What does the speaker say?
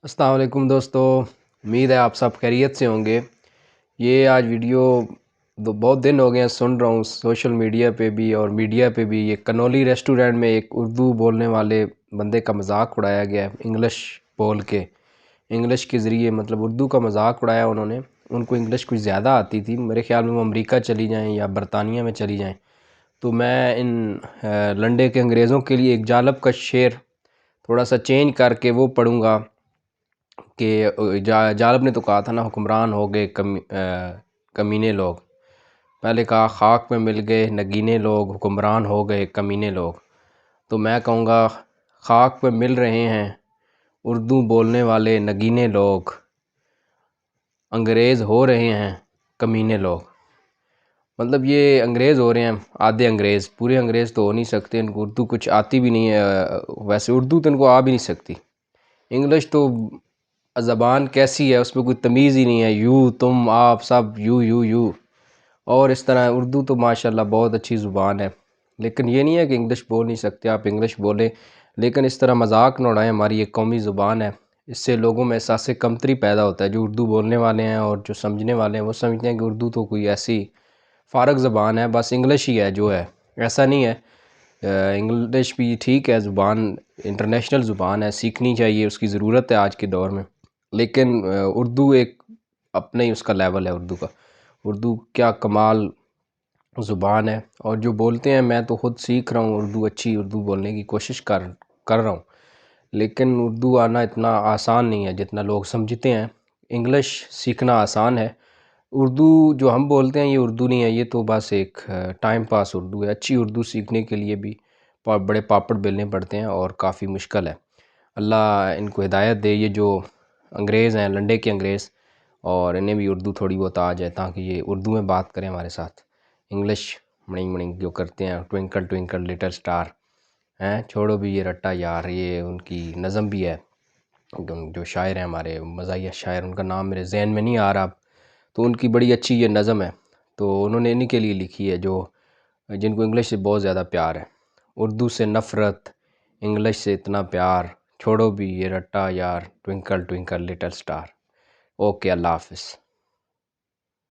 अस्सलाम वालेकुम दोस्तों, उम्मीद है आप सब खैरियत से होंगे। ये आज वीडियो बहुत दिन हो गए हैं सुन रहा हूँ सोशल मीडिया पे भी और मीडिया पे भी। ये कनौली रेस्टोरेंट में एक उर्दू बोलने वाले बंदे का मजाक उड़ाया गया है, इंग्लिश बोल के, इंग्लिश के ज़रिए मतलब उर्दू का मजाक उड़ाया उन्होंने। उनको इंग्लिश कुछ ज़्यादा आती थी, मेरे ख़्याल में वो अमेरिका चली जाएँ या बरतानिया में चली जाएँ। तो मैं इन लंडे के अंग्रेज़ों के लिए एक जालब का शेर थोड़ा सा चेंज करके वो पढ़ूँगा कि जालब ने तो कहा था ना, हुक्मरान हो गए कमीने लोग। पहले कहा खाक में मिल गए नगीने लोग, हुक्मरान हो गए कमीने लोग। तो मैं कहूँगा खाक पे मिल रहे हैं उर्दू बोलने वाले नगीने लोग, अंग्रेज़ हो रहे हैं कमीने लोग। मतलब ये अंग्रेज़ हो रहे हैं, आधे अंग्रेज़, पूरे अंग्रेज़ तो हो नहीं सकते, इनको उर्दू कुछ आती भी नहीं है। वैसे उर्दू तो इनको आ भी नहीं सकती, इंग्लिश तो ज़बान कैसी है उसमें कोई तमीज़ ही नहीं है, यू तुम आप सब यू। और इस तरह उर्दू तो माशाल्लाह बहुत अच्छी ज़ुबान है, लेकिन ये नहीं है कि इंग्लिश बोल नहीं सकते, आप इंग्लिश बोलें, लेकिन इस तरह मजाक न उड़ाएं। हमारी एक कौमी ज़ुबान है, इससे लोगों में एहसास कमतरी पैदा होता है। जो उर्दू बोलने वाले हैं और जो समझने वाले हैं वो समझते हैं कि उर्दू तो कोई ऐसी फ़ारग ज़बान है, बस इंग्लिश ही है जो है। ऐसा नहीं है, इंग्लिश भी ठीक है, ज़ुबान इंटरनेशनल ज़ुबान है, सीखनी चाहिए, उसकी ज़रूरत है आज के दौर में। लेकिन उर्दू एक अपना ही उसका लेवल है उर्दू का। उर्दू क्या कमाल ज़ुबान है, और जो बोलते हैं, मैं तो ख़ुद सीख रहा हूँ उर्दू, अच्छी उर्दू बोलने की कोशिश कर रहा हूँ, लेकिन उर्दू आना इतना आसान नहीं है जितना लोग समझते हैं। इंग्लिश सीखना आसान है, उर्दू जो हम बोलते हैं ये उर्दू नहीं है, ये तो बस एक टाइम पास उर्दू है। अच्छी उर्दू सीखने के लिए भी बड़े पापड़ बेलने पड़ते हैं और काफ़ी मुश्किल है। अल्लाह इनको हिदायत दे, ये जो अंग्रेज़ हैं, लंडे के अंग्रेज़, और इन्हें भी उर्दू थोड़ी बहुत आ जाए ताकि ये उर्दू में बात करें हमारे साथ। इंग्लिश मणिंग मणिंग जो करते हैं, ट्विंकल ट्विंकल लिटिल स्टार हैं, छोड़ो भी ये रट्टा यार, ये उनकी नज़म भी है। जो शायर हैं हमारे मज़ाहिया शायर, उनका नाम मेरे जहन में नहीं आ रहा, तो उनकी बड़ी अच्छी ये नज़म है, तो उन्होंने इन्हीं के लिए लिखी है जो जिनको इंग्लिश से बहुत ज़्यादा प्यार है। उर्दू से नफ़रत, इंग्लिश से इतना प्यार, छोड़ो भी ये रट्टा यार, twinkle twinkle little star. Okay, अल्लाह हाफ़िज़।